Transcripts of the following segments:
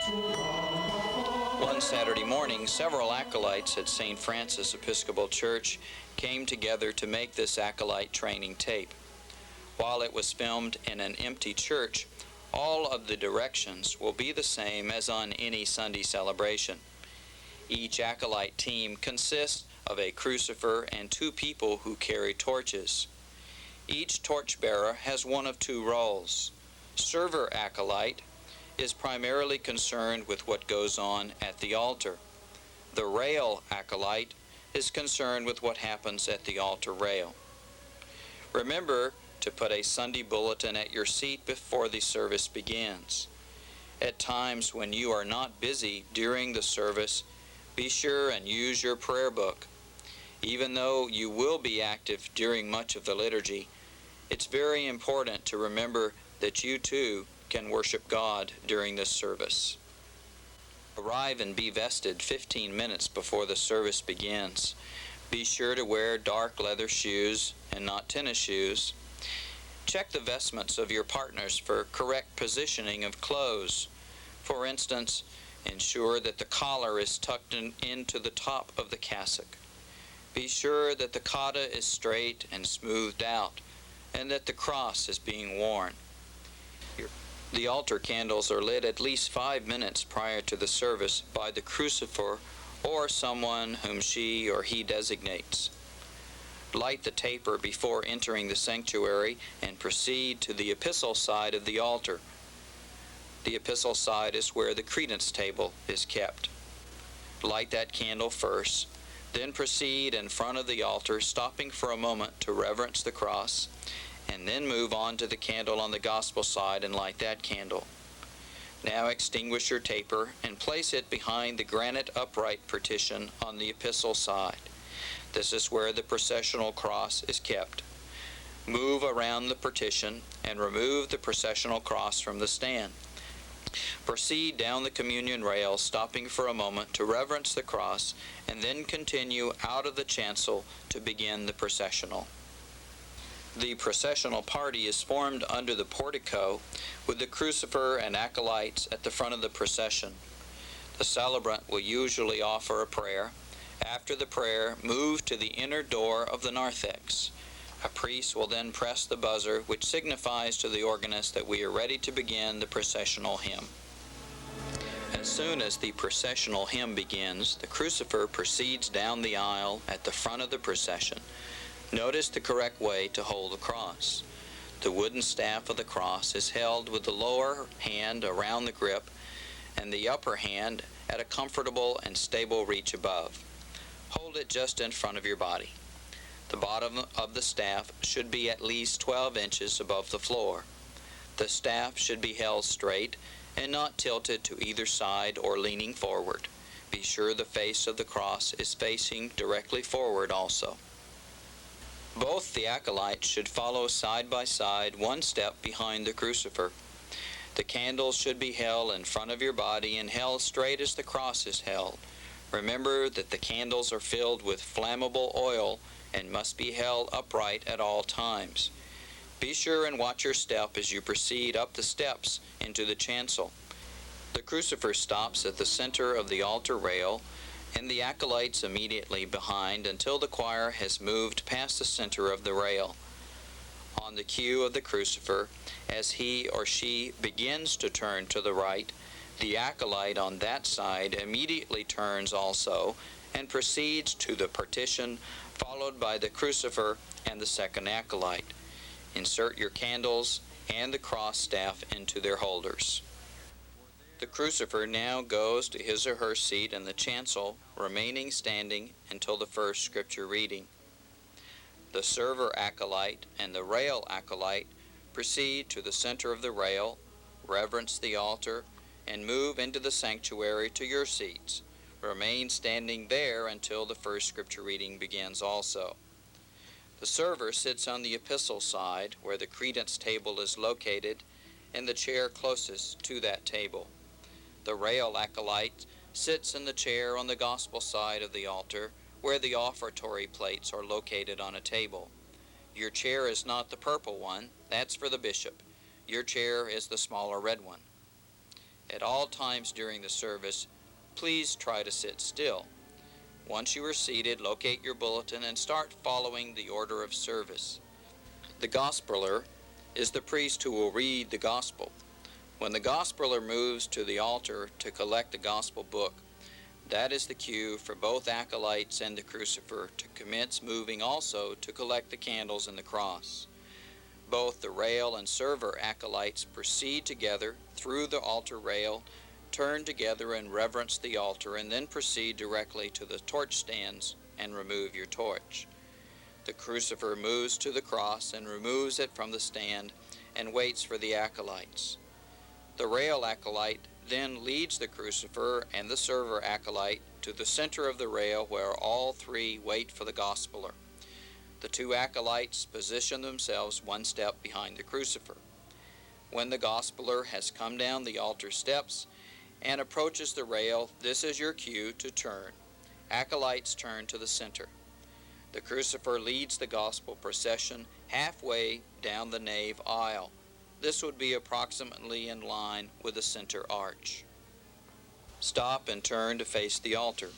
One Saturday morning, several acolytes at St. Francis Episcopal Church came together to make this acolyte training tape. While it was filmed in an empty church, all of the directions will be the same as on any Sunday celebration. Each acolyte team consists of a crucifer and 2 people who carry torches. Each torchbearer has one of 2 roles. Server acolyte is primarily concerned with what goes on at the altar. The rail acolyte is concerned with what happens at the altar rail. Remember to put a Sunday bulletin at your seat before the service begins. At times when you are not busy during the service, be sure and use your prayer book. Even though you will be active during much of the liturgy, it's very important to remember that you too can worship God during this service. Arrive and be vested 15 minutes before the service begins. Be sure to wear dark leather shoes and not tennis shoes. Check the vestments of your partners for correct positioning of clothes. For instance, ensure that the collar is tucked into the top of the cassock. Be sure that the cotta is straight and smoothed out, and that the cross is being worn. The altar candles are lit at least 5 minutes prior to the service by the crucifer or someone whom she or he designates. Light the taper before entering the sanctuary and proceed to the epistle side of the altar. The epistle side is where the credence table is kept. Light that candle first, then proceed in front of the altar, stopping for a moment to reverence the cross, and then move on to the candle on the gospel side and light that candle. Now extinguish your taper and place it behind the granite upright partition on the epistle side. This is where the processional cross is kept. Move around the partition and remove the processional cross from the stand. Proceed down the communion rail, stopping for a moment to reverence the cross, and then continue out of the chancel to begin the processional. The processional party is formed under the portico with the crucifer and acolytes at the front of the procession. The celebrant will usually offer a prayer. After the prayer, move to the inner door of the narthex. A priest will then press the buzzer, which signifies to the organist that we are ready to begin the processional hymn. As soon as the processional hymn begins, the crucifer proceeds down the aisle at the front of the procession. Notice the correct way to hold the cross. The wooden staff of the cross is held with the lower hand around the grip and the upper hand at a comfortable and stable reach above. Hold it just in front of your body. The bottom of the staff should be at least 12 inches above the floor. The staff should be held straight and not tilted to either side or leaning forward. Be sure the face of the cross is facing directly forward also. Both the acolytes should follow side by side, one step behind the crucifer. The candles should be held in front of your body and held straight as the cross is held. Remember that the candles are filled with flammable oil and must be held upright at all times. Be sure and watch your step as you proceed up the steps into the chancel. The crucifer stops at the center of the altar rail, and the acolytes immediately behind until the choir has moved past the center of the rail. On the cue of the crucifer, as he or she begins to turn to the right, the acolyte on that side immediately turns also and proceeds to the partition, followed by the crucifer and the second acolyte. Insert your candles and the cross staff into their holders. The crucifer now goes to his or her seat in the chancel, remaining standing until the first scripture reading. The server acolyte and the rail acolyte proceed to the center of the rail, reverence the altar, and move into the sanctuary to your seats. Remain standing there until the first scripture reading begins also. The server sits on the epistle side, where the credence table is located, and the chair closest to that table. The rail acolyte sits in the chair on the gospel side of the altar, where the offertory plates are located on a table. Your chair is not the purple one, that's for the bishop. Your chair is the smaller red one. At all times during the service, please try to sit still. Once you are seated, locate your bulletin and start following the order of service. The Gospeler is the priest who will read the Gospel. When the Gospeler moves to the altar to collect the Gospel book, that is the cue for both Acolytes and the Crucifer to commence moving also to collect the candles and the cross. Both the rail and server Acolytes proceed together through the altar rail, turn together and reverence the altar, and then proceed directly to the torch stands and remove your torch. The Crucifer moves to the cross and removes it from the stand and waits for the Acolytes. The rail Acolyte then leads the Crucifer and the server Acolyte to the center of the rail where all three wait for the Gospeler. The two Acolytes position themselves one step behind the Crucifer. When the Gospeler has come down the altar steps and approaches the rail, this is your cue to turn. Acolytes turn to the center. The Crucifer leads the Gospel procession halfway down the nave aisle. This would be approximately in line with the center arch. Stop and turn to face the altar.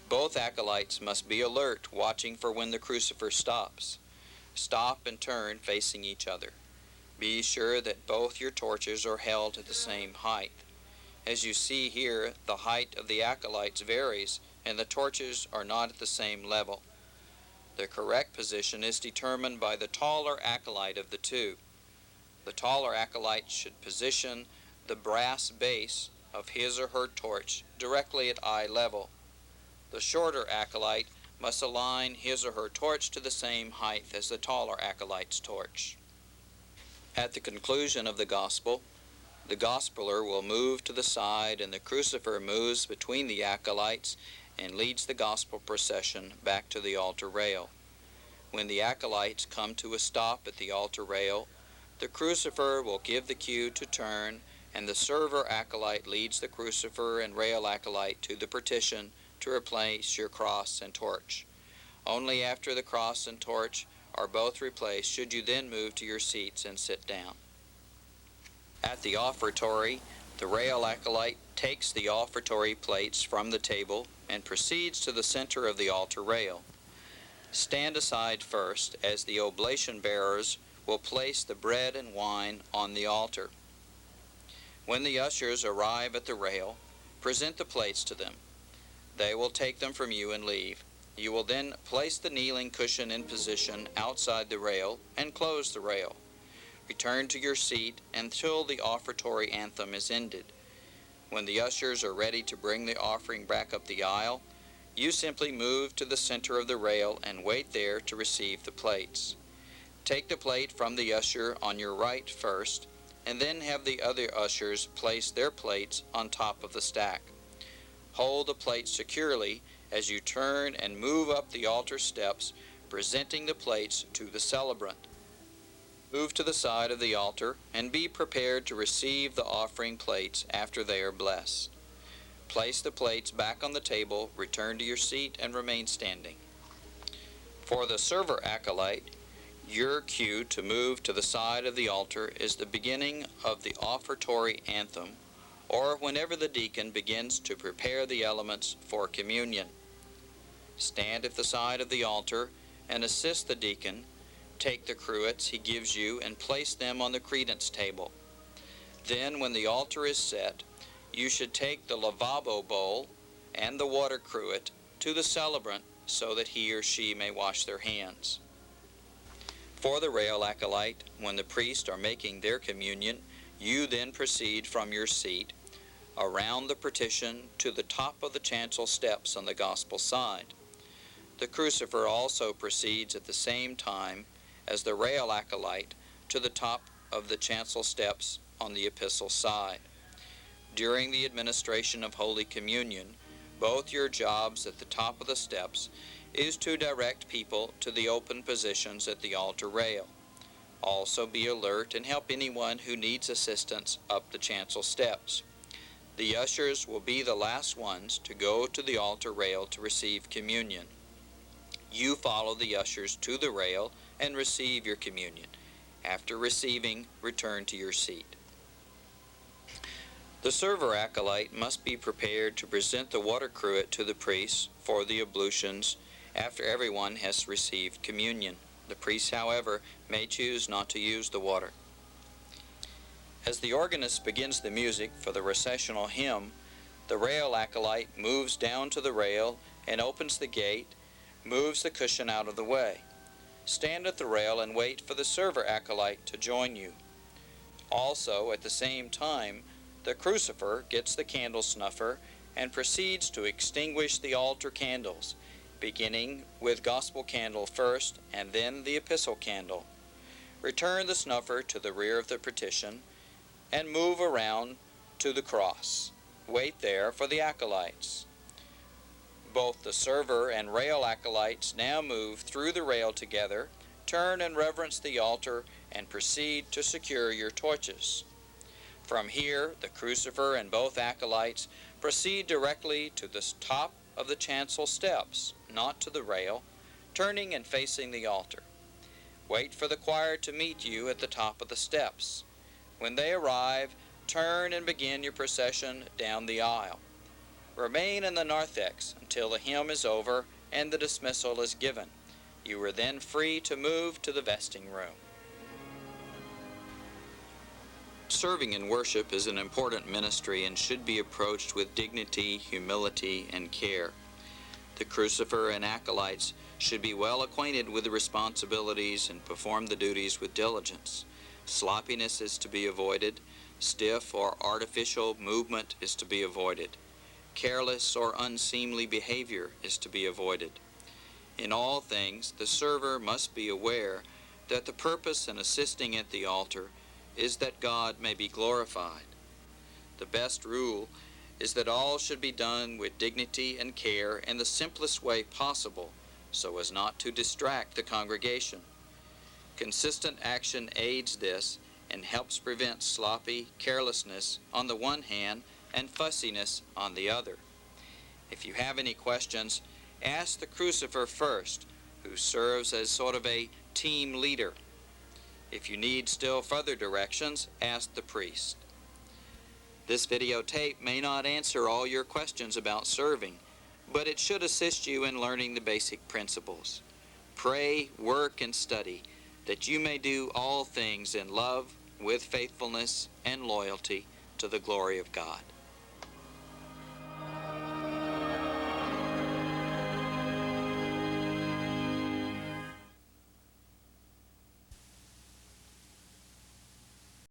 Both Acolytes must be alert, watching for when the Crucifer stops. Stop and turn facing each other. Be sure that both your torches are held at the same height. As you see here, the height of the Acolytes varies, and the torches are not at the same level. The correct position is determined by the taller Acolyte of the two. The taller Acolyte should position the brass base of his or her torch directly at eye level. The shorter Acolyte must align his or her torch to the same height as the taller Acolyte's torch. At the conclusion of the Gospel, the Gospeler will move to the side and the Crucifer moves between the Acolytes and leads the Gospel procession back to the altar rail. When the Acolytes come to a stop at the altar rail, the Crucifer will give the cue to turn, and the server Acolyte leads the Crucifer and rail Acolyte to the partition to replace your cross and torch. Only after the cross and torch are both replaced should you then move to your seats and sit down. At the offertory, the rail Acolyte takes the offertory plates from the table and proceeds to the center of the altar rail. Stand aside first, as the oblation bearers will place the bread and wine on the altar. When the ushers arrive at the rail, present the plates to them. They will take them from you and leave. You will then place the kneeling cushion in position outside the rail and close the rail. Return to your seat until the Offertory Anthem is ended. When the ushers are ready to bring the offering back up the aisle, you simply move to the center of the rail and wait there to receive the plates. Take the plate from the usher on your right first, and then have the other ushers place their plates on top of the stack. Hold the plate securely as you turn and move up the altar steps, presenting the plates to the celebrant. Move to the side of the altar and be prepared to receive the offering plates after they are blessed. Place the plates back on the table, return to your seat, and remain standing. For the server Acolyte, your cue to move to the side of the altar is the beginning of the Offertory Anthem, or whenever the deacon begins to prepare the elements for communion. Stand at the side of the altar and assist the deacon. Take the cruets he gives you and place them on the credence table. Then, when the altar is set, you should take the lavabo bowl and the water cruet to the celebrant so that he or she may wash their hands. For the rail Acolyte, when the priests are making their communion, you then proceed from your seat around the partition to the top of the chancel steps on the gospel side. The Crucifer also proceeds at the same time as the rail Acolyte to the top of the chancel steps on the epistle side. During the administration of Holy Communion, both your jobs at the top of the steps is to direct people to the open positions at the altar rail. Also be alert and help anyone who needs assistance up the chancel steps. The ushers will be the last ones to go to the altar rail to receive communion. You follow the ushers to the rail and receive your communion. After receiving, return to your seat. The server acolyte must be prepared to present the water cruet to the priest for the ablutions after everyone has received communion. The priest, however, may choose not to use the water. As the organist begins the music for the processional hymn, the rail acolyte moves down to the rail and opens the gate, moves the cushion out of the way. Stand at the rail and wait for the server acolyte to join you. Also, at the same time, the crucifer gets the candle snuffer and proceeds to extinguish the altar candles, beginning with gospel candle first and then the epistle candle. Return the snuffer to the rear of the partition and move around to the cross. Wait there for the acolytes. Both the server and rail acolytes now move through the rail together, turn and reverence the altar, and proceed to secure your torches. From here, the crucifer and both acolytes proceed directly to the top of the chancel steps, not to the rail, turning and facing the altar. Wait for the choir to meet you at the top of the steps. When they arrive, turn and begin your procession down the aisle. Remain in the narthex until the hymn is over and the dismissal is given. You are then free to move to the vesting room. Serving in worship is an important ministry and should be approached with dignity, humility, and care. The crucifer and acolytes should be well acquainted with the responsibilities and perform the duties with diligence. Sloppiness is to be avoided. Stiff or artificial movement is to be avoided. Careless or unseemly behavior is to be avoided. In all things, the server must be aware that the purpose in assisting at the altar is that God may be glorified. The best rule is that all should be done with dignity and care in the simplest way possible, so as not to distract the congregation. Consistent action aids this and helps prevent sloppy carelessness on the one hand and fussiness on the other. If you have any questions, ask the crucifer first, who serves as sort of a team leader. If you need still further directions, ask the priest. This videotape may not answer all your questions about serving, but it should assist you in learning the basic principles. Pray, work, and study that you may do all things in love, with faithfulness and loyalty to the glory of God.